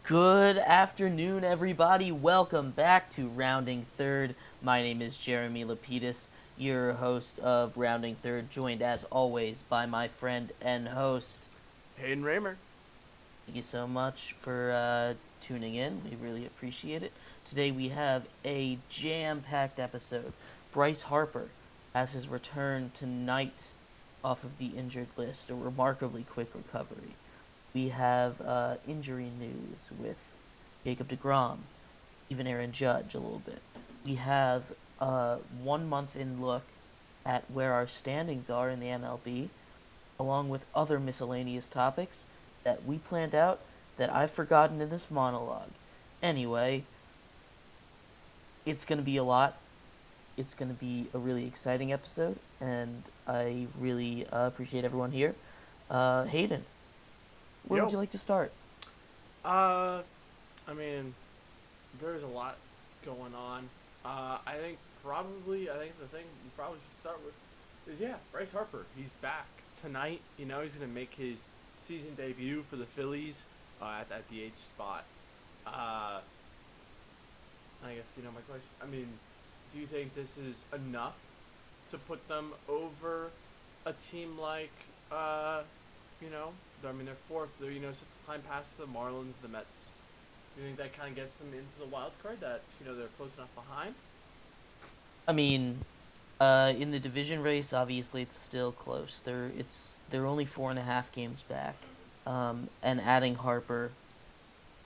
Good afternoon, everybody. Welcome back to Rounding Third. My name is Jeremy Lapidus, your host of Rounding Third, joined as always by my friend and host. Haden Raymer. Thank you so much for tuning in. We really appreciate it. Today we have a jam-packed episode. Bryce Harper has his return tonight off of the injured list, a remarkably quick recovery. We have injury news with Jacob Degrom, even Aaron Judge a little bit. We have a 1 month in look at where our standings are in the MLB, along with other miscellaneous topics that we planned out that I've forgotten in this monologue. Anyway, it's going to be a lot. It's going to be a really exciting episode, and I really appreciate everyone here. Hayden, where would Yo. you like to start? Uh, I mean, there's a lot going on. I think the thing we probably should start with is, Bryce Harper. He's back tonight. He's going to make his season debut for the Phillies at that DH spot. Uh, I guess, my question, do you think this is enough to put them over a team like, you know, they're fourth. They're climb past the Marlins, the Mets. Do you think that kind of gets them into the wild card? They're close enough behind. I mean, in the division race, obviously it's still close. They're only 4.5 games back, and adding Harper,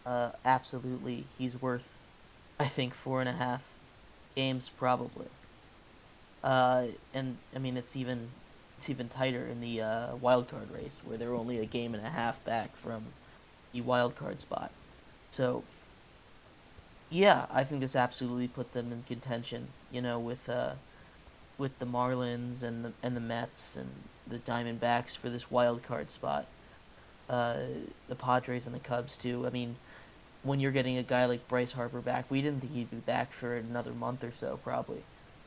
absolutely, he's worth, I think, 4.5 games probably. And I mean it's even tighter in the wild card race where they're only a game and a half back from the wild card spot. So yeah, I think this absolutely put them in contention. With the Marlins and the Mets and the Diamondbacks for this wild card spot. Uh, the Padres and the Cubs too. I mean, when you're getting a guy like Bryce Harper back, we didn't think he'd be back for another month or so probably.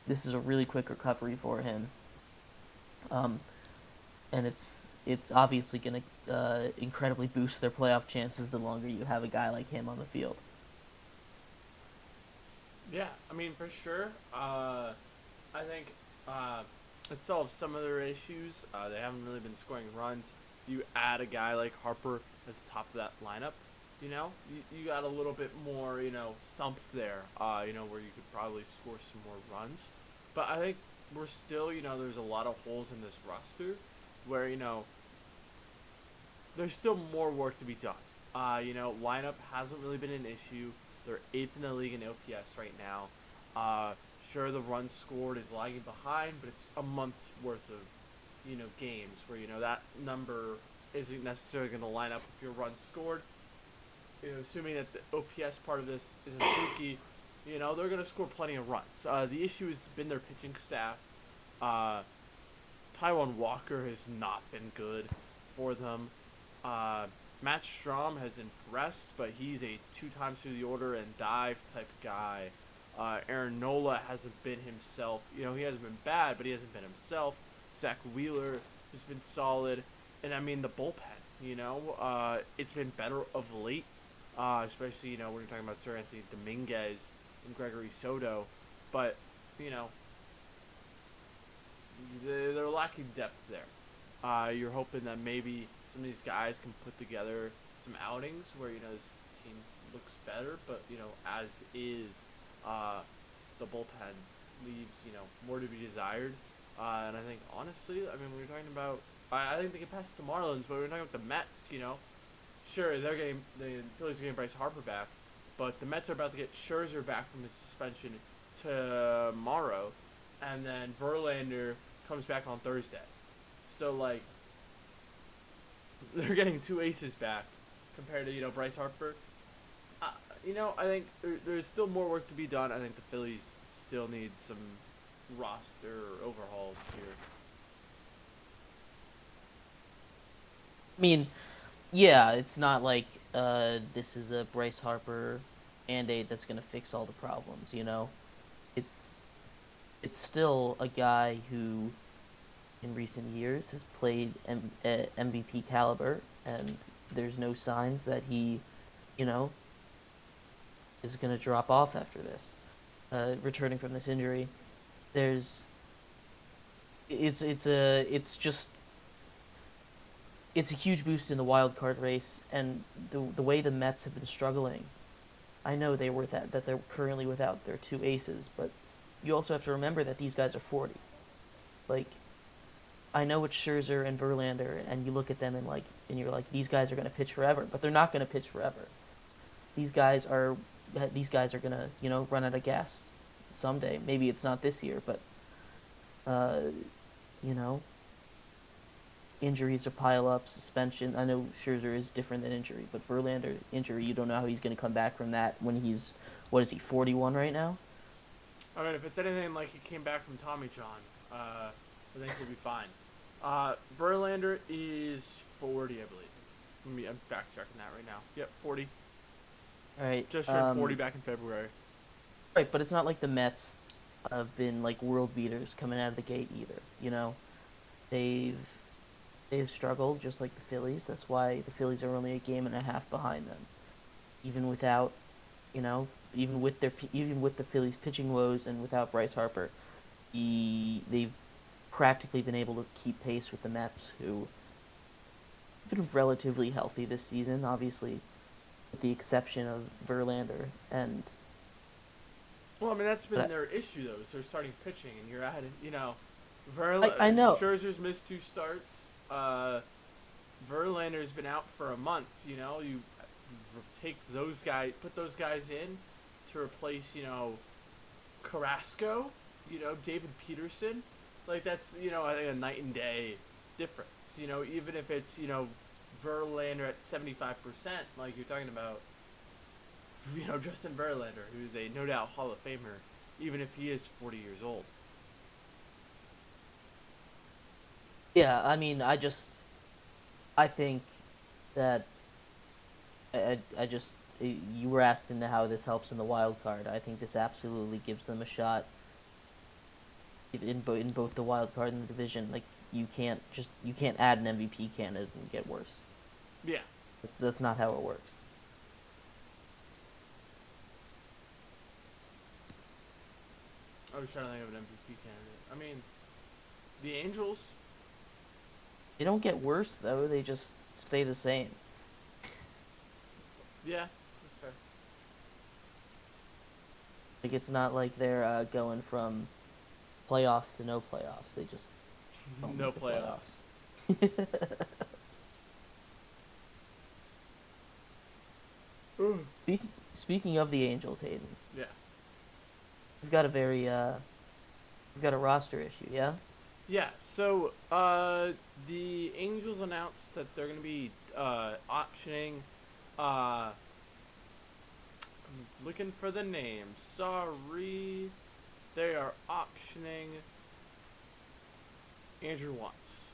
This is a really quick recovery for him, um, and it's obviously going to incredibly boost their playoff chances the longer you have a guy like him on the field. Yeah, for sure. I think it solves some of their issues. They haven't really been scoring runs. You add a guy like Harper at the top of that lineup, you got a little bit more, thump there, where you could probably score some more runs. But I think we're still, there's a lot of holes in this roster where, there's still more work to be done. Lineup hasn't really been an issue. They're eighth in the league in OPS right now. Sure, the runs scored is lagging behind, but it's a month's worth of, games where that number isn't necessarily going to line up with your runs scored. Assuming that the OPS part of this isn't fluky, they're going to score plenty of runs. The issue has been their pitching staff. Uh, Taiwan Walker has not been good for them. Matt Strom has impressed, but he's a 2 times through the order and dive type guy. Aaron Nola hasn't been himself. He hasn't been bad, but he hasn't been himself. Zach Wheeler has been solid. And the bullpen, it's been better of late, especially, when you're talking about Sir Anthony Dominguez and Gregory Soto. But, you know, they're lacking depth there. You're hoping that maybe some of these guys can put together some outings where this team looks better, but as is, the bullpen leaves more to be desired. And I think honestly, when you're talking about, I think they can pass the Marlins, but we're talking about the Mets. Sure, the Phillies are getting Bryce Harper back, but the Mets are about to get Scherzer back from his suspension tomorrow, and then Verlander comes back on Thursday. So they're getting two aces back compared to Bryce Harper. I think there's still more work to be done. I think the Phillies still need some roster overhauls here. I mean, yeah, it's not like this is a Bryce Harper band-aid that's gonna fix all the problems. It's it's still a guy who, in recent years, has played MVP caliber, and there's no signs that he, you know, is going to drop off after this, returning from this injury. There's it's it's a huge boost in the wild card race, and the way the Mets have been struggling. I know that they're currently without their two aces, but you also have to remember that these guys are 40. Like, I know it's Scherzer and Verlander, and you look at them and you're like, these guys are going to pitch forever, but they're not going to pitch forever. These guys are these guys are going to run out of gas someday. Maybe it's not this year, but uh, you know injuries to pile up, suspension. I know Scherzer is different than injury, but Verlander injury, you don't know how he's going to come back from that when he's, what is he, 41 right now? I mean, if it's anything like he came back from Tommy John, I think he'll be fine. Verlander is 40, I believe. I'm fact checking that right now. Yep, 40. All right. Just turned 40 back in February. Right, but it's not like the Mets have been like world beaters coming out of the gate either. They've they've struggled just like the Phillies. That's why the Phillies are only a game and a half behind them, even without, even with the Phillies pitching woes and without Bryce Harper, they've practically been able to keep pace with the Mets, who have been relatively healthy this season, obviously, with the exception of Verlander and. Well, I mean, that's been their issue, though, is they're starting pitching, and you're at it, I know. Scherzer's missed 2 starts. Verlander's been out for a month, you put those guys in to replace, Carrasco, David Peterson. Like, that's, I think a night and day difference. Even if it's, Verlander at 75%, like you're talking about, Justin Verlander, who's a no doubt Hall of Famer, even if he is 40 years old. Yeah, I mean, I think that you were asked into how this helps in the wild card. I think this absolutely gives them a shot in both the wild card and the division. Like, you can't add an MVP candidate and get worse. Yeah, that's not how it works. I was trying to think of an MVP candidate. I mean, the Angels. They don't get worse though; they just stay the same. Yeah, that's fair. Like, it's not like they're going from playoffs to no playoffs. They just no playoffs. Speaking of the Angels, Haden. Yeah. We've got a roster issue, yeah? Yeah, so the Angels announced that they're going to be optioning, I'm looking for the name, sorry, they are optioning Andrew Watts.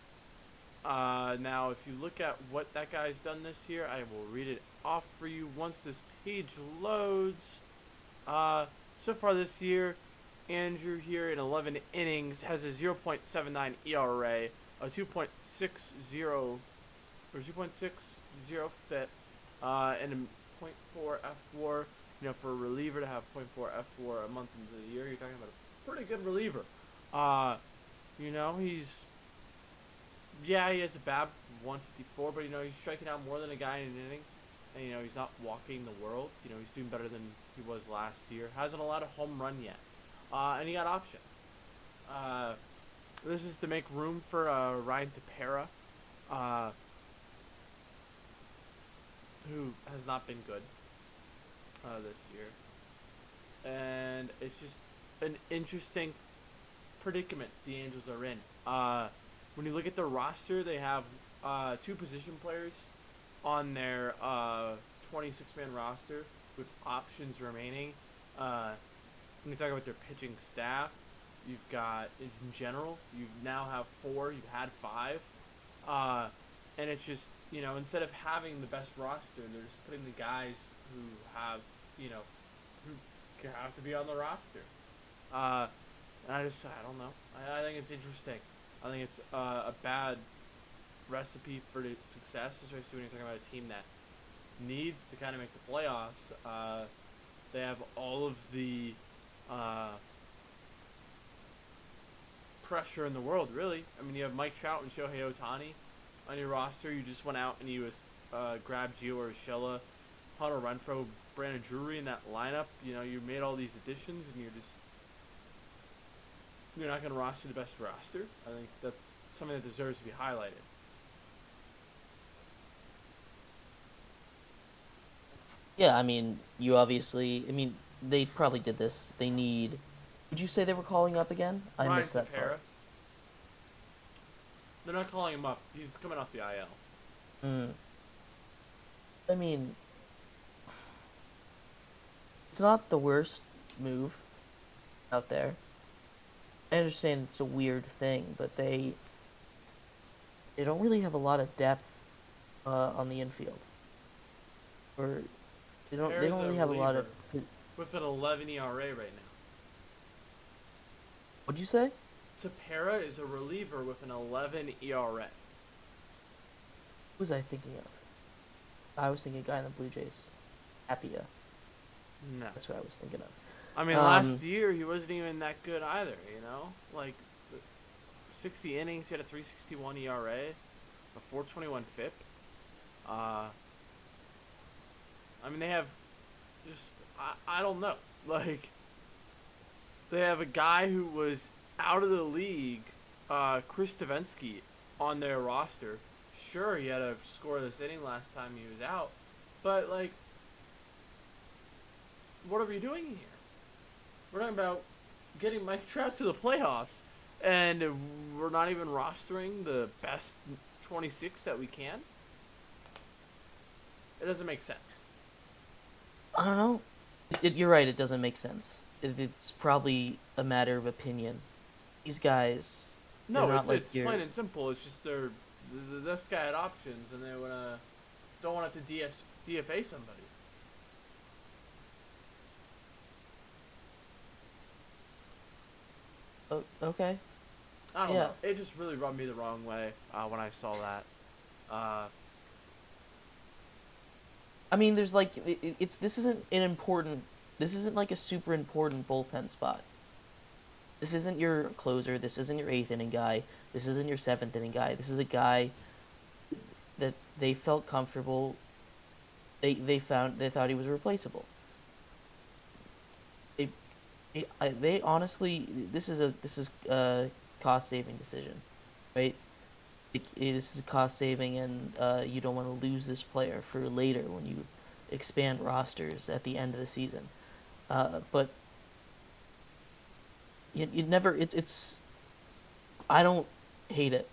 Now, if you look at what that guy's done this year, I will read it off for you once this page loads. So far this year, Andrew here in 11 innings has a 0.79 ERA, a 2.60 or 2.60 FIP, and a .4 F4. For a reliever to have .4 F4 a month into the year, you're talking about a pretty good reliever. He has a BAB 154, but he's striking out more than a guy in an inning. And he's not walking the world. He's doing better than he was last year. Hasn't allowed a home run yet. And he got option. This is to make room for Ryan Tepera, who has not been good this year. And it's just an interesting predicament the Angels are in. When you look at the roster, they have 2 position players on their 26-man roster with options remaining. When you talk about their pitching staff, you've got, in general, you now have 4, you've had 5. And it's just, instead of having the best roster, they're just putting the guys who have, who have to be on the roster. And I don't know. I think it's interesting. I think it's a bad recipe for success, especially when you're talking about a team that needs to kind of make the playoffs. They have all of the pressure in the world, really. I mean, you have Mike Trout and Shohei Ohtani on your roster. You just went out and you grabbed Gio Urshela, Hunter Renfroe, Brandon Drury in that lineup. You know, you made all these additions, and you're not going to roster the best roster. I think that's something that deserves to be highlighted. Yeah, I mean, you obviously. I mean, they probably did this. They need. Would you say they were calling up again? I Ryan missed that Tepera. part. They're not calling him up. He's coming off the IL. Hmm. I mean, it's not the worst move out there. I understand it's a weird thing, but they don't really have a lot of depth on the infield, or they Tepera's don't a really have a lot reliever of. with an 11 ERA right now. What'd you say? Tepera is a reliever with an 11 ERA. Who was I thinking of? I was thinking a guy in the Blue Jays. Apia. No. That's what I was thinking of. I mean, last year he wasn't even that good either, you know? Like, 60 innings, he had a 3.61 ERA, a 4.21 FIP. I mean, they have just, I don't know. Like, they have a guy who was out of the league, Chris Davinsky, on their roster. Sure, he had a scoreless inning last time he was out, but, like, what are we doing here? We're talking about getting Mike Trout to the playoffs, and we're not even rostering the best 26 that we can? It doesn't make sense. I don't know. You're right, it doesn't make sense. It's probably a matter of opinion. These guys... No, not it's plain and simple. It's just this guy had options, and they don't want to DFA somebody. Oh, okay. I don't know. It just really rubbed me the wrong way when I saw that. I mean, there's like this isn't an important. This isn't like a super important bullpen spot. This isn't your closer. This isn't your eighth inning guy. This isn't your seventh inning guy. This is a guy that they felt comfortable. They thought he was replaceable. They honestly, this is a cost saving decision, right? This is cost saving, and you don't want to lose this player for later when you expand rosters at the end of the season. But you never. It's. I don't hate it.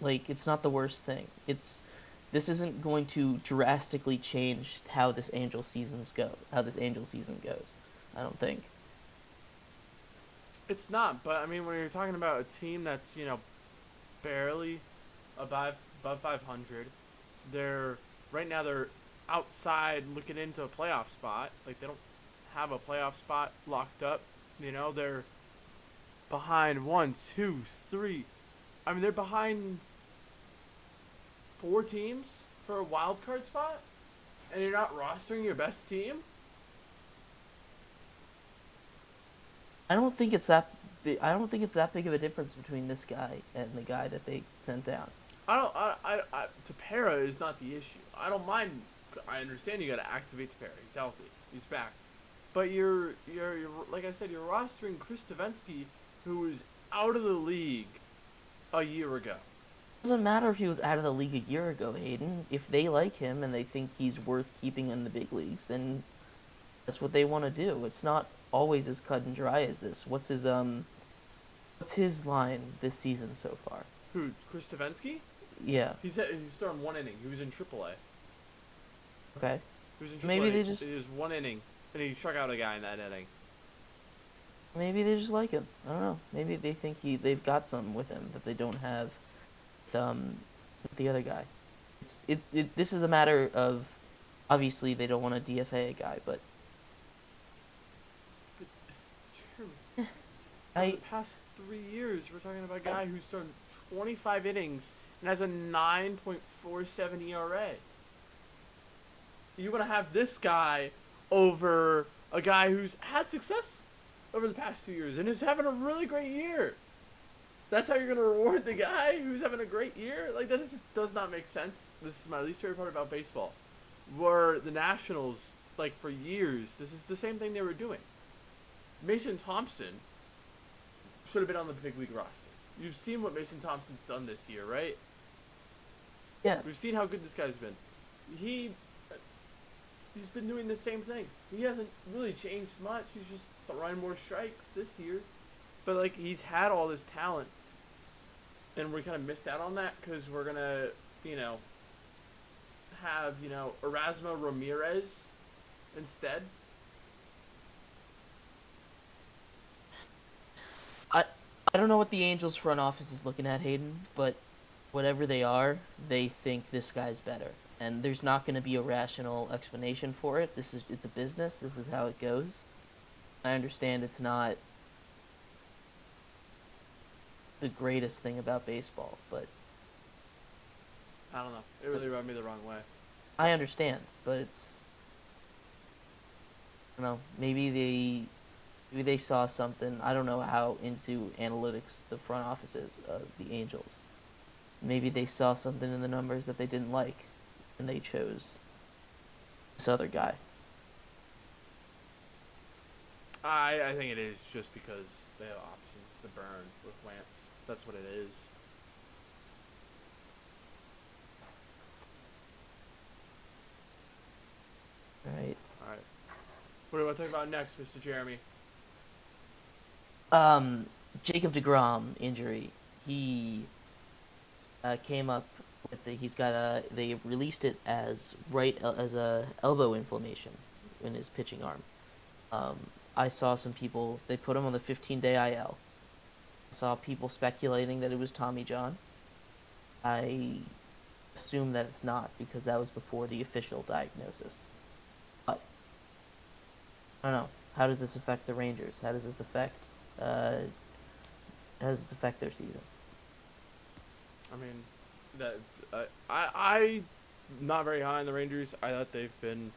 Like, it's not the worst thing. This isn't going to drastically change how this Angel seasons go. How this Angel season goes. I don't think. It's not, but I mean, when you're talking about a team that's, you know, barely above 500, right now they're outside looking into a playoff spot. Like, they don't have a playoff spot locked up. You know, they're behind 1, 2, 3. I mean, they're behind 4 teams for a wild card spot, and you're not rostering your best team. I don't think it's that big of a difference between this guy and the guy that they sent down. Tepera is not the issue. I don't mind. I understand you got to activate Tepera. He's healthy. He's back. But you're like I said, you're rostering Chris Davinsky, who was out of the league a year ago. It doesn't matter if he was out of the league a year ago, Haden. If they like him and they think he's worth keeping in the big leagues, then that's what they want to do. It's not always as cut and dry as this. What's his line this season so far? Who? Chris Davinsky? Yeah. He's thrown 1 inning. He was in AAA. Okay. He was in AAA. Maybe they just. It was 1 inning, and he struck out a guy in that inning. Maybe they just like him. I don't know. Maybe they think they've got something with him that they don't have with the other guy. This is a matter of, obviously they don't want to DFA a guy, but For the past 3 years, we're talking about a guy who's thrown 25 innings and has a 9.47 ERA. You want to have this guy over a guy who's had success over the past 2 years and is having a really great year. That's how you're gonna reward the guy who's having a great year? Like, that just does not make sense. This is my least favorite part about baseball. Where the Nationals, like, for years, this is the same thing they were doing. Mason Thompson should have been on the big league roster. You've seen what Mason Thompson's done this year, right? Yeah. We've seen how good this guy's been. He's been doing the same thing. He hasn't really changed much. He's just throwing more strikes this year. But, like, he's had all this talent. And we kind of missed out on that because we're going to, have, Erasmo Ramirez instead. I don't know what the Angels front office is looking at, Hayden, but whatever they are, they think this guy's better. And there's not going to be a rational explanation for it. It's a business. This is how it goes. I understand it's not the greatest thing about baseball, but I don't know. It really rubbed me the wrong way. I understand, but it's, I don't know, maybe they saw something. I don't know how into analytics the front office is of the Angels. Maybe they saw something in the numbers that they didn't like, and they chose this other guy. I think it is just because they have options to burn with Lance. That's what it is. Right. All right. What do you want to talk about next, Mr. Jeremy? Jacob Degrom injury. He came up with they released it as as a elbow inflammation in his pitching arm. I saw some people, they put him on the 15-day IL. I saw people speculating that it was Tommy John. I assume that it's not because that was before the official diagnosis. But I don't know. How does this affect the Rangers? How does this affect their season? I mean, I not very high on the Rangers. I thought they've been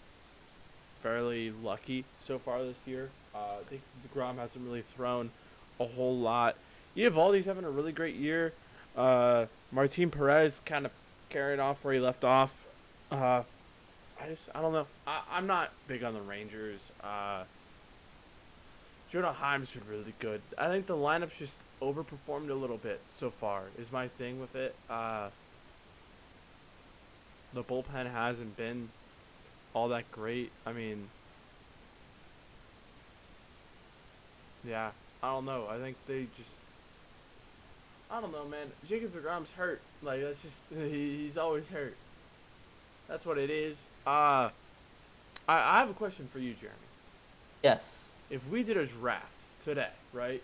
fairly lucky so far this year. DeGrom hasn't really thrown a whole lot. Eovaldi's having a really great year. Martin Perez kind of carrying off where he left off. I don't know. I'm not big on the Rangers. Jonah Heim's been really good. I think the lineup's just overperformed a little bit so far, is my thing with it. The bullpen hasn't been all that great. I mean, yeah, I don't know. I think they just, I don't know, man. Jacob deGrom's hurt. Like, that's just, he's always hurt. That's what it is. I have a question for you, Jeremy. Yes. If we did a draft today, right?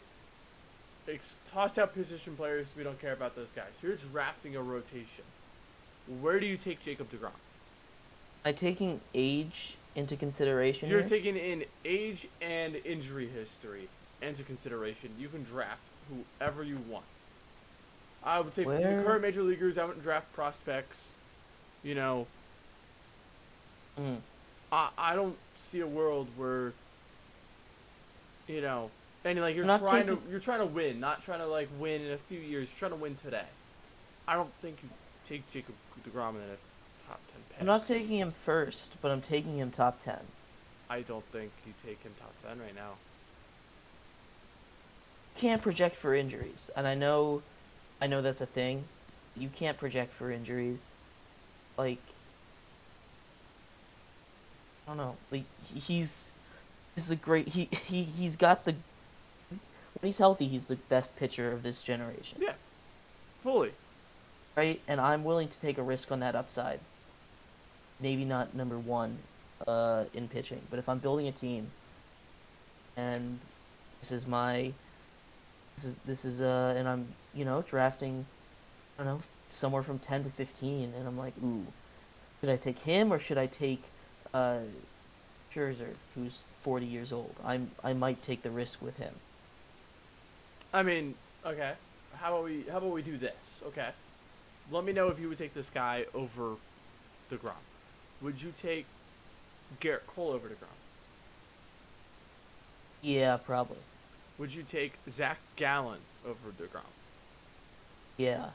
Toss out position players. We don't care about those guys. You're drafting a rotation. Where do you take Jacob deGrom? Am I taking age into consideration You're here? taking in age and injury history into consideration. You can draft whoever you want. I would take the current major leaguers. I wouldn't draft prospects. I don't see a world where, and like you're trying to win, not trying to like win in a few years. You're trying to win today. I don't think you take Jacob deGrom in a top 10 picks. I'm not taking him first, but I'm taking him top 10. I don't think you take him top 10 right now. Can't project for injuries, and I know that's a thing. You can't project for injuries. Like, I don't know. Like, he's a great. He's got the. When he's healthy, he's the best pitcher of this generation. Yeah, fully. Right, and I'm willing to take a risk on that upside. Maybe not number one, in pitching, but if I'm building a team, and and I'm drafting, I don't know, somewhere from 10 to 15, and I'm like, ooh, should I take him or should I take Scherzer, who's 40 years old? I might take the risk with him. I mean, okay. How about we do this? Okay. Let me know if you would take this guy over deGrom. Would you take Garrett Cole over deGrom? Yeah, probably. Would you take Zach Gallen over Degrom? Yeah,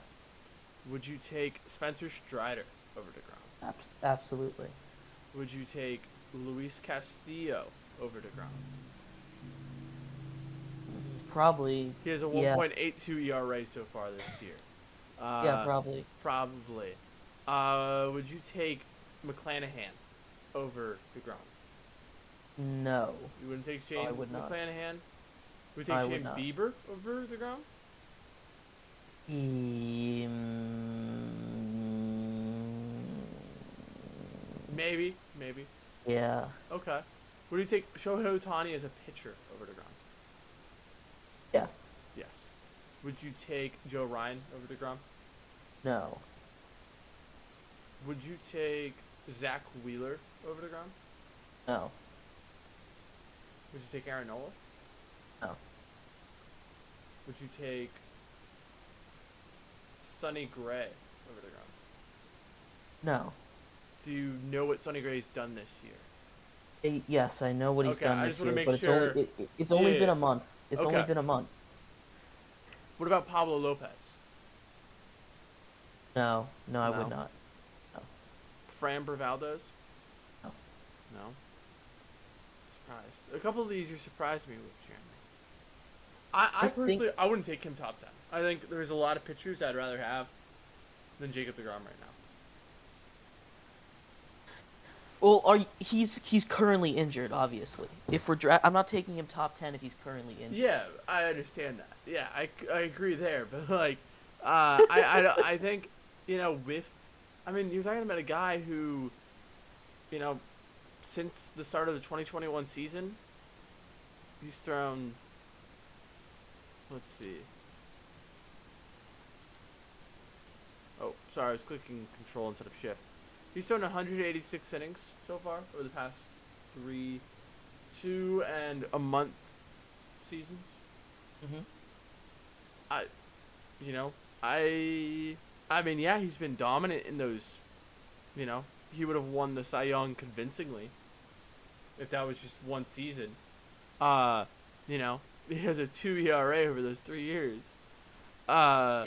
Would you take Spencer Strider over Degrom? absolutely. Would you take Luis Castillo over Degrom? Probably. He has a Yeah, 1.82 ERA so far this year. yeah, Uh, probably. Probably. Would you take McClanahan over Degrom? No, You wouldn't take I Shane would not. McClanahan? Would you take I would Shane not. Bieber over Degrom? Mm, Maybe, maybe. yeah. Okay. Would you take Shohei Ohtani as a pitcher over Degrom? Yes. Yes. Would you take Joe Ryan over DeGrom? No. Would you take Zach Wheeler over DeGrom? No. Would you take Aaron Nola? No. Would you take Sonny Gray over DeGrom? No. Do you know what Sonny Gray's done this year? Yes, I know what he's Okay, done I this just want to year, make but sure. it's only Yeah. been a month. It's only Okay. been a month. What about Pablo Lopez? No, I No. would not. No. Framber Valdez? No. No. Surprised. A couple of these you surprised me with, Jeremy. I personally, I wouldn't take him top 10. I think there's a lot of pitchers I'd rather have than Jacob DeGrom right now. Well, he's currently injured, obviously. If we're I'm not taking him top 10 if he's currently injured. Yeah, I understand that. Yeah, I agree there. But, like, I think, I mean, you're talking about a guy who, since the start of the 2021 season, he's thrown, let's see. Oh, sorry, I was clicking control instead of shift. He's thrown 186 innings so far over the past 2 and a month seasons. Mm-hmm. I, I mean, yeah, he's been dominant in those. He would have won the Cy Young convincingly if that was just one season. He has a 2 ERA over those 3 years. Yeah.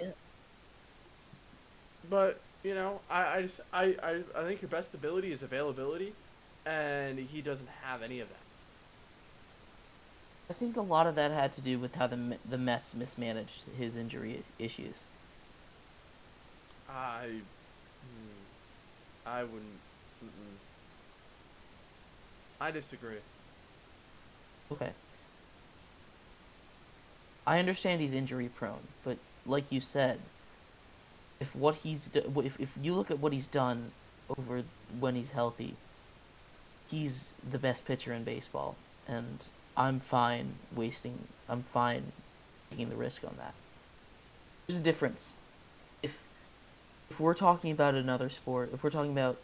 But I think your best ability is availability, and he doesn't have any of that. I think a lot of that had to do with how the Mets mismanaged his injury issues. I wouldn't. Mm-mm. I disagree. Okay. I understand he's injury prone, but like you said, if you look at what he's done over when he's healthy, he's the best pitcher in baseball, and I'm fine taking the risk on that. There's a difference. If we're talking about another sport, if we're talking about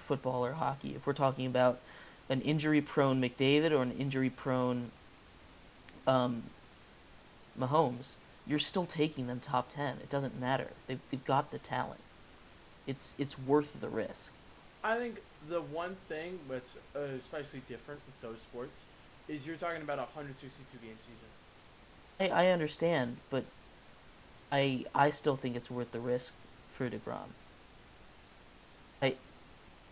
football or hockey, if we're talking about an injury-prone McDavid or an injury-prone um, Mahomes, you're still taking them top 10. It doesn't matter. They've got the talent. It's worth the risk. I think the one thing that's especially different with those sports is you're talking about a 162 game season. I understand, but I still think it's worth the risk for Degrom.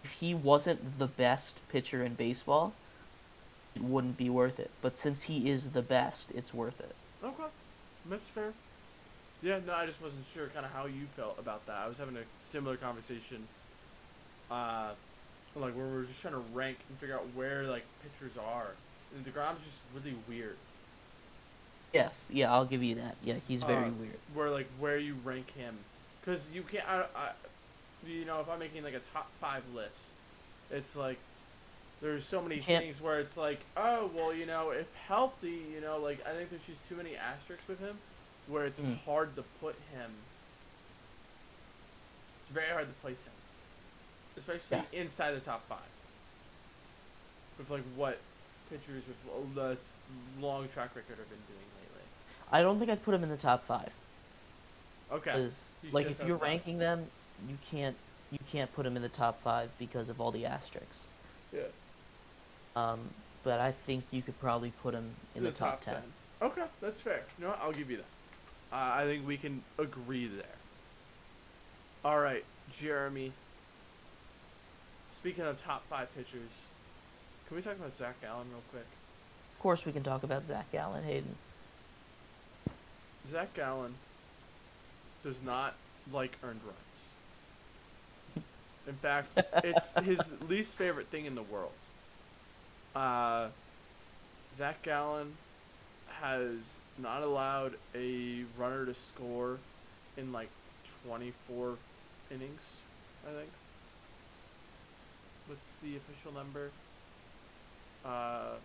If he wasn't the best pitcher in baseball, it wouldn't be worth it. But since he is the best, it's worth it. Okay, that's fair. Yeah, no, I just wasn't sure kind of how you felt about that. I was having a similar conversation, like where we were just trying to rank and figure out where like pitchers are. And Degrom's just really weird. Yes, yeah, I'll give you that. Yeah, he's very weird. Where you rank him, because you can't. If I'm making like a top 5 list, it's like there's so many things where it's like, oh well, if healthy, like I think there's just too many asterisks with him, where it's hard to put him. It's very hard to place him, especially inside the top 5. With like what pitchers with the long track record have been doing lately. I don't think I'd put him in the top 5. Okay. Because if you're ranking them, you can't put him in the top 5 because of all the asterisks. Yeah. but I think you could probably put him in In the the top top 10. 10. Okay, that's fair. You know what? I'll give you that. I think we can agree there. All right, Jeremy. Speaking of top 5 pitchers, can we talk about Zach Gallen real quick? Of course, we can talk about Zach Gallen, Haden. Zach Gallen does not like earned runs. In fact, it's his least favorite thing in the world. Zach Gallen has not allowed a runner to score in like 24 innings, I think. What's the official number? I'm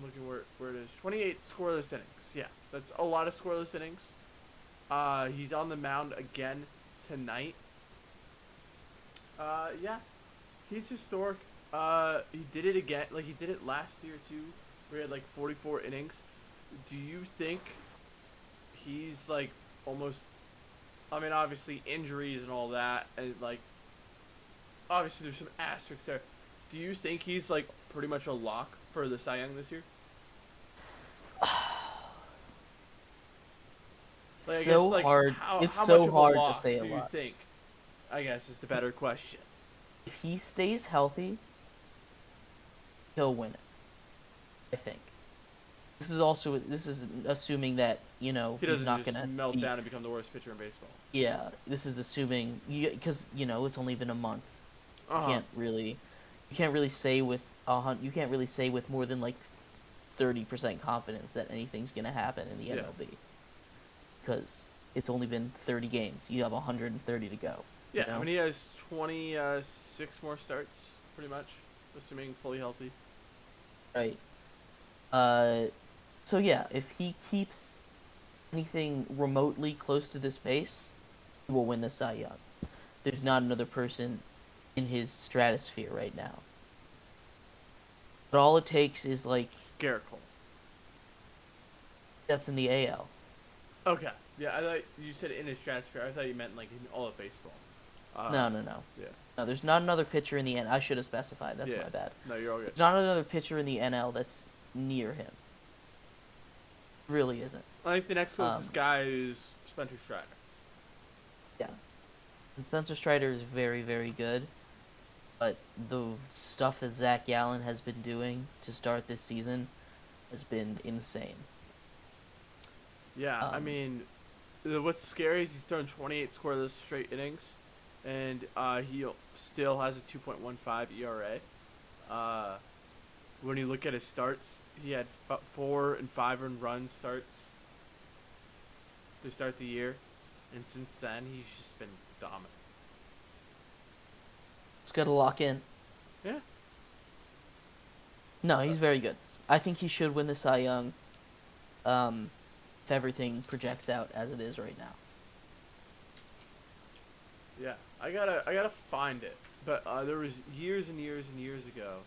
looking where it is. 28 scoreless innings. Yeah, that's a lot of scoreless innings. He's on the mound again tonight. Yeah, he's historic. He did it again. Like, he did it last year, too, where he had, like, 44 innings. Do you think he's, like, almost... I mean, obviously, injuries and all that, and, like, obviously there's some asterisks there. Do you think he's, like, pretty much a lock for the Cy Young this year? Like, I guess, So like, hard. how It's much so of a hard to lock say a do you lot. think? I guess is the better question. If he stays healthy, he'll win it. I think. This is assuming that He he's doesn't not just gonna melt be. down and become the worst pitcher in baseball. Yeah, this is assuming because it's only been a month. You Uh-huh. can't really say with you can't really say with more than like 30% confidence that anything's gonna happen in the Yeah. MLB because it's only been 30 games. You have 130 to go. Yeah, I mean, he has 26 more starts, pretty much, assuming fully healthy. Right. So yeah, if he keeps anything remotely close to this pace, he will win the Cy Young. There's not another person in his stratosphere right now. But all it takes is like Garrett Cole. that's in the AL. Okay. Yeah, I thought you said in his stratosphere. I thought you meant, like, in all of baseball. No. Yeah. No, there's not another pitcher in the N. I should have specified. That's Yeah. my bad. No, you're all good. There's not another pitcher in the NL that's near him. Really isn't. I think the next closest guy is Spencer Strider. Yeah. And Spencer Strider is very, very good. But the stuff that Zach Gallen has been doing to start this season has been insane. Yeah, I mean, what's scary is he's thrown 28 scoreless straight innings, and he still has a 2.15 ERA. When you look at his starts, he had 4 and 5 earned run starts to start the year, and since then he's just been dominant. Just got to lock in. Yeah. No, he's very good. I think he should win the Cy Young if everything projects out as it is right now. Yeah, I gotta find it, but there was years and years and years ago.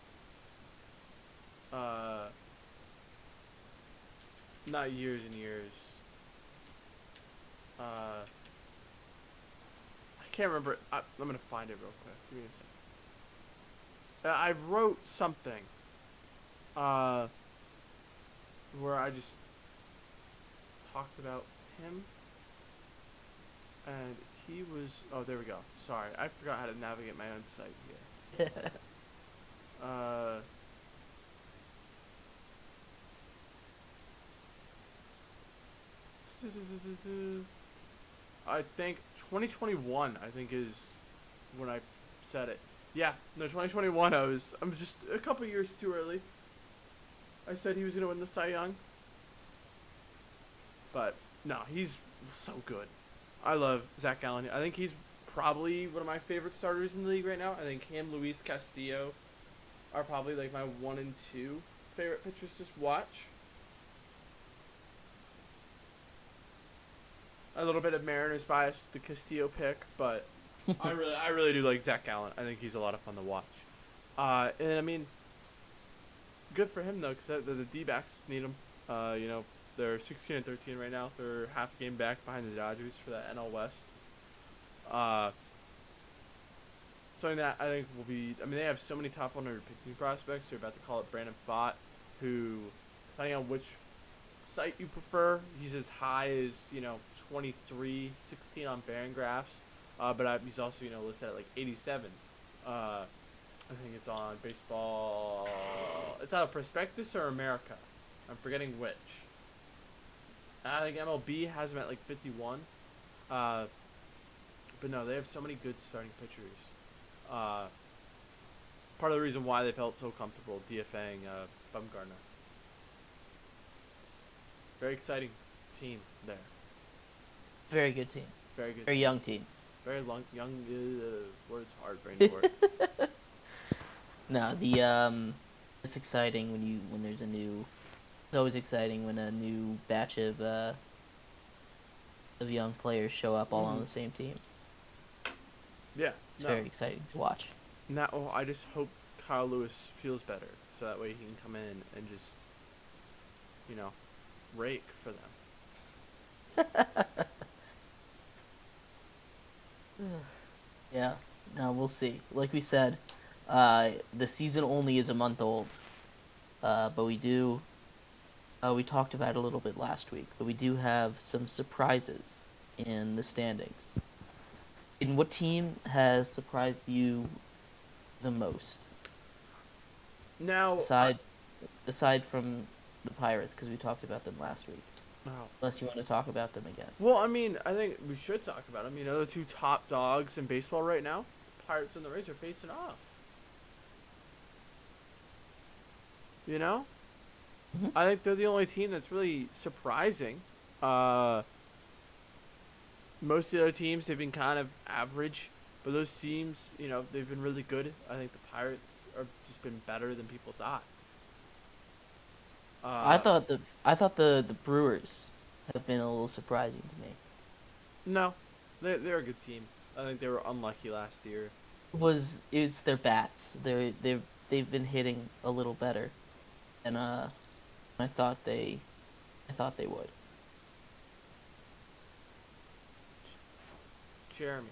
Not years and years. I can't remember. I'm gonna find it real quick. Give me a second. I wrote something. Where I just talked about him, and he was. Oh, there we go. Sorry, I forgot how to navigate my own site here. I think 2021. I think is when I said it. Yeah, no, 2021. I'm just a couple years too early. I said he was gonna win the Cy Young, but no, he's so good. I love Zach Gallen. I think he's probably one of my favorite starters in the league right now. I think him, Luis Castillo, are probably like my 1 and 2 favorite pitchers to watch. A little bit of Mariners bias with the Castillo pick, but I really do like Zach Gallen. I think he's a lot of fun to watch. And I mean, good for him though, because the D-backs need him. They're 16 and 13 right now. They're half a game back behind the Dodgers for that NL West. something that I think will be. I mean, they have so many top 100 pitching prospects. They're about to call it Brandon Pfaadt, who, depending on which site you prefer, he's as high as 23, 16 on Fangraphs, but he's also listed at like 87. I think it's on baseball. It's out of Prospectus or America. I'm forgetting which. I think MLB has him at like 51. But no, they have so many good starting pitchers. Part of the reason why they felt so comfortable DFAing Bumgarner. Very exciting team there. Very good team. Very good. Very young team. Very young. Word's hard. Brain word. No, it's exciting when there's a new. It's always exciting when a new batch of young players show up all on the same team. Yeah, it's very exciting to watch. Now, I just hope Kyle Lewis feels better, so that way he can come in and just, rake for them. Yeah, no, we'll see. Like we said, the season only is a month old, but we talked about it a little bit last week, but we do have some surprises in the standings. And what team has surprised you the most? Now, aside from the Pirates, because we talked about them last week. Oh. Unless you want to talk about them again. Well, I mean, I think we should talk about them. The two top dogs in baseball right now, Pirates and the Rays, are facing off. Mm-hmm. I think they're the only team that's really surprising. Most of the other teams, they've been kind of average, but those teams, they've been really good. I think the Pirates have just been better than people thought. I thought the Brewers have been a little surprising to me. No, they're a good team. I think they were unlucky last year. It's their bats. They've been hitting a little better, and I thought they would. Jeremy.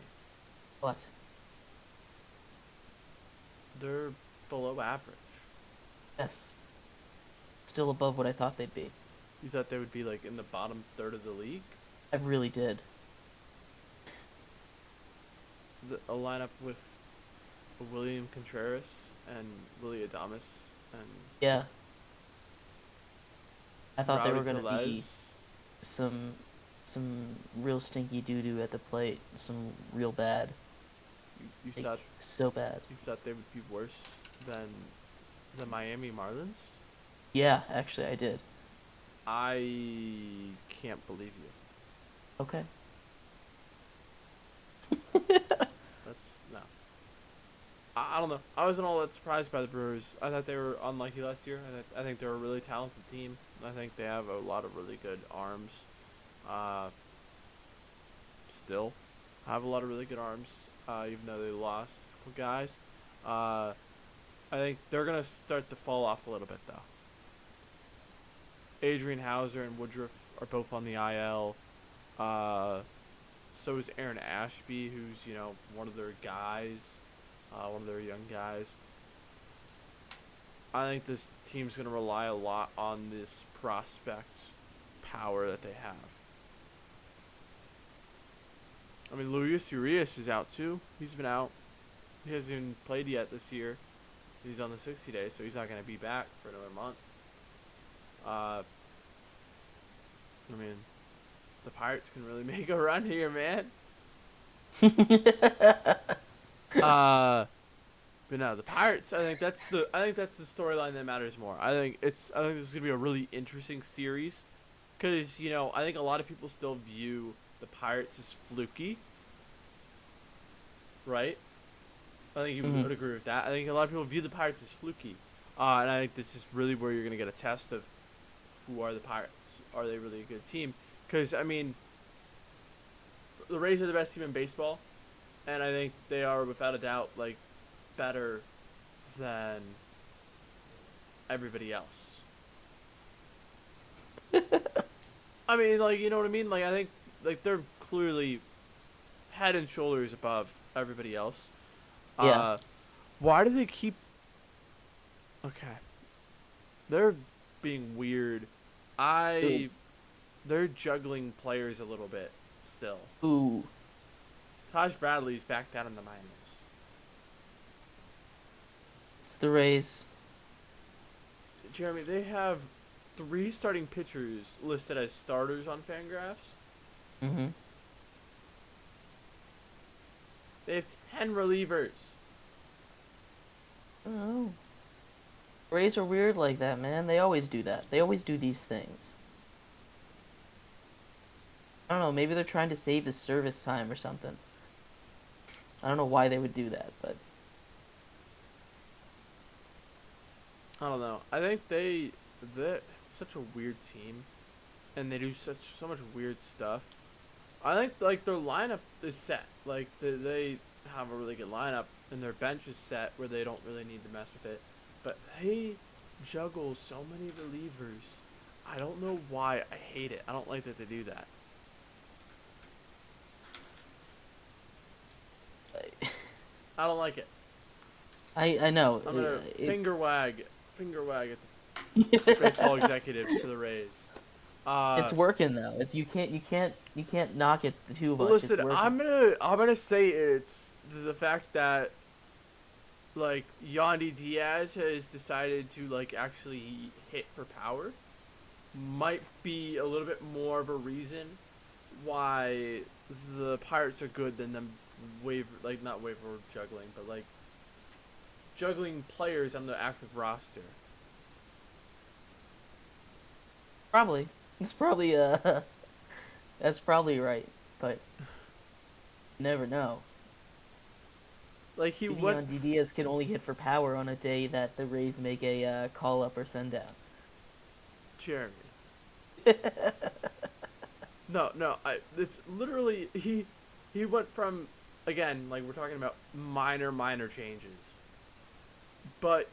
What? They're below average. Yes. Still above what I thought they'd be. You thought they would be like in the bottom third of the league? I really did. A lineup with William Contreras and Willie Adames and yeah. I thought they were Rowdy gonna be Tellez. some real stinky doo doo at the plate. Some real bad. You Like, thought so bad. you thought they would be worse than the Miami Marlins? Yeah, actually, I did. I can't believe you. Okay. That's no. I don't know. I wasn't all that surprised by the Brewers. I thought they were unlucky last year. I think they're a really talented team. I think they have a lot of really good arms. Still have a lot of really good arms, even though they lost a couple guys. I think they're going to start to fall off a little bit, though. Adrian Hauser and Woodruff are both on the IL. So is Aaron Ashby, who's, one of their guys, one of their young guys. I think this team's going to rely a lot on this prospect power that they have. I mean, Luis Urias is out, too. He's been out. He hasn't even played yet this year. He's on the 60 days, so he's not going to be back for another month. I mean, the Pirates can really make a run here, man. But no, the Pirates. I think that's the storyline that matters more. I think this is gonna be a really interesting series, because I think a lot of people still view the Pirates as fluky. Right. I think you would agree with that. I think a lot of people view the Pirates as fluky, and I think this is really where you're gonna get a test of who are the Pirates. Are they really a good team? Because I mean, the Rays are the best team in baseball, and I think they are without a doubt like better than everybody else. I mean, like, you know what I mean? Like, I think like they're clearly head and shoulders above everybody else. Yeah. Why do they keep? Okay, they're being weird. Ooh. I they're juggling players a little bit still. Ooh. Taj Bradley's back down in the minors. It's the Rays. Jeremy, they have 3 starting pitchers listed as starters on Fangraphs. Mm-hmm. They have 10 relievers. Oh. Rays are weird like that, man. They always do that. They always do these things. I don't know. Maybe they're trying to save his service time or something. I don't know why they would do that, but I don't know. I think they're such a weird team, and they do so much weird stuff. I think like their lineup is set. Like they have a really good lineup, and their bench is set where they don't really need to mess with it. But they juggle so many relievers. I don't know why. I hate it. I don't like that they do that. I don't like it. I know. I'm gonna It, finger wag at the baseball executives for the Rays. it's working though. It's you can't knock it too much. Listen, It's working. I'm gonna say it's the fact that like Yandy Diaz has decided to like actually hit for power might be a little bit more of a reason why the Pirates are good than them not waiver juggling, but like juggling players on the active roster. Probably. It's probably that's probably right, but you never know. Like he Maybe went on Diaz can only hit for power on a day that the Rays make a call up or send down. Jeremy. No, it's literally he went from again, like we're talking about minor changes. But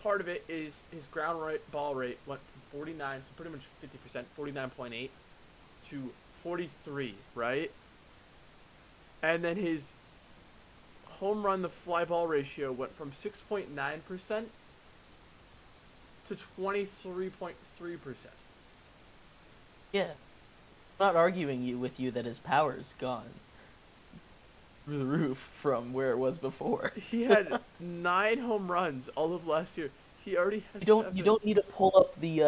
part of it is his ground rate ball rate went from 49, so pretty much 50%, 49.8 to 43, right? And then his home run to fly ball ratio went from 6.9% to 23.3%. Yeah. I'm not arguing with you that his power's gone through the roof from where it was before. He had 9 home runs all of last year. He already has You 7. don't need to pull up the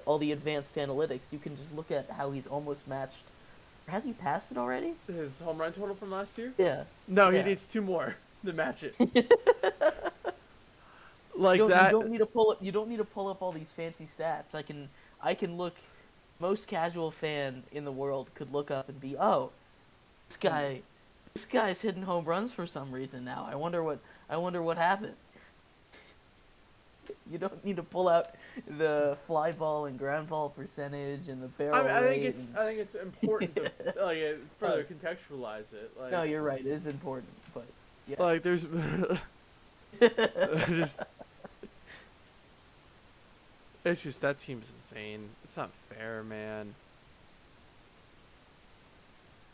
all the advanced analytics. You can just look at how he's almost matched. Has he passed it already? His home run total from last year? Yeah. No, Yeah. he needs 2 more to match it. You Like don't, that. you don't need to pull up. You don't need to pull up all these fancy stats. I can look. Most casual fan in the world could look up and be, oh, this guy, this guy's hitting home runs for some reason now. I wonder what happened. You don't need to pull out the fly ball and ground ball percentage and the barrel rate. I think it's important to like further contextualize it. Like, No, you're right. It is important, but yes. like there's just it's just that team's insane. It's not fair, man.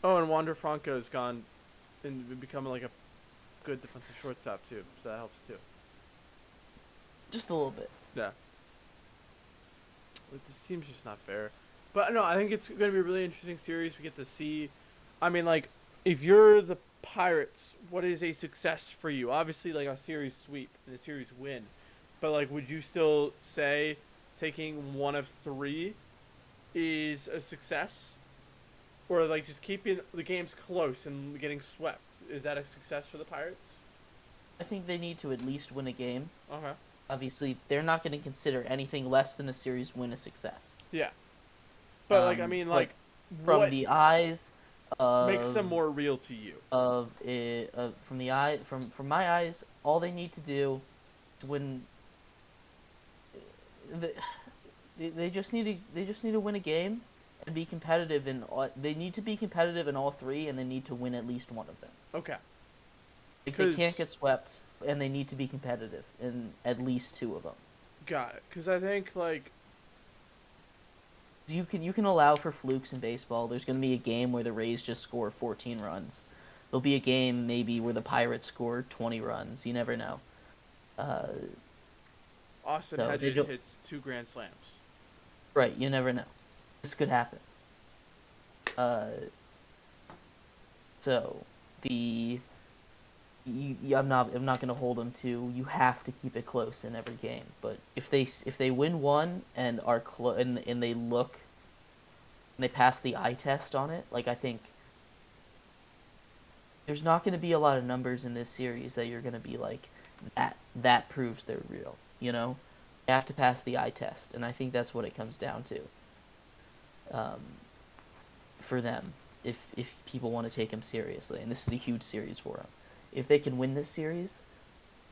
Oh, and Wander Franco's gone and becoming like a good defensive shortstop too, so that helps too. Just a little bit. Yeah. This team's just not fair. But no, I think it's going to be a really interesting series. We get to see. I mean, like, if you're the Pirates, what is a success for you? Obviously, like a series sweep and a series win. But, like, would you still say taking 1 of 3 is a success? Or, like, just keeping the games close and getting swept? Is that a success for the Pirates? I think they need to at least win a game. Okay. Obviously, they're not going to consider anything less than a series win a success. Yeah. But, like, I mean, like from what the eyes of... makes them more real to you? From the eye... From my eyes, all they need to do to win... They just need to win a game and be competitive in... They need to be competitive in all 3, and they need to win at least one of them. Okay. If they can't get swept, and they need to be competitive in at least 2 of them. Got it. Because I think, like... You can allow for flukes in baseball. There's going to be a game where the Rays just score 14 runs. There'll be a game maybe where the Pirates score 20 runs. You never know. Uh, Austin so they Hedges don't. hits 2 grand slams. Right, you never know. This could happen. Uh, so the I'm not gonna hold them to. You have to keep it close in every game. But if they win one and are and they look and they pass the eye test on it, like I think there's not gonna be a lot of numbers in this series that you're gonna be like that proves they're real. You know, you have to pass the eye test, and I think that's what it comes down to. Um, for them, if people want to take them seriously, and this is a huge series for them. If they can win this series,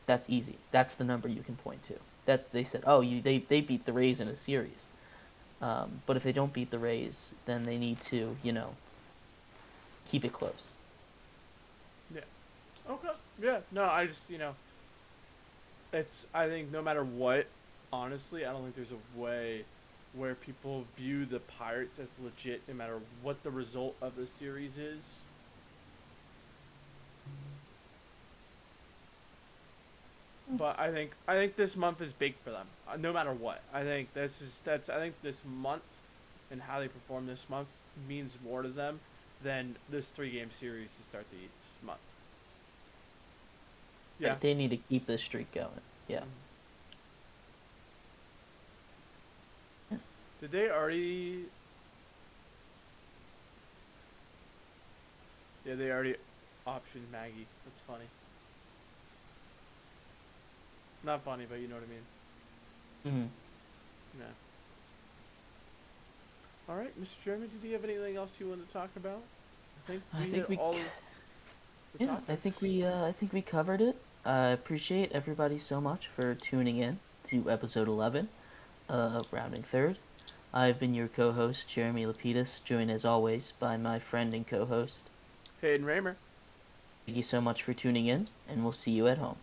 that's easy. That's the number you can point to. That's they said, oh, they beat the Rays in a series. But if they don't beat the Rays, then they need to keep it close. Yeah. Okay. Yeah. No, I just it's I think no matter what, honestly, I don't think there's a way where people view the Pirates as legit no matter what the result of the series is. But I think this month is big for them, no matter what. I think this month and how they perform this month means more to them than this 3 game series to start the month. Yeah. They need to keep this streak going. Yeah. Did they already? Yeah, they already optioned Maggie. That's funny. Not funny, but you know what I mean. Hmm. Yeah. All right, Mr. Jeremy, did you have anything else you want to talk about? I We think hit we all of the Yeah, topics. I think we covered it. I appreciate everybody so much for tuning in to episode 11 of Rounding Third. I've been your co-host, Jeremy Lapidus, joined as always by my friend and co-host. Hayden Raymer. Thank you so much for tuning in, and we'll see you at home.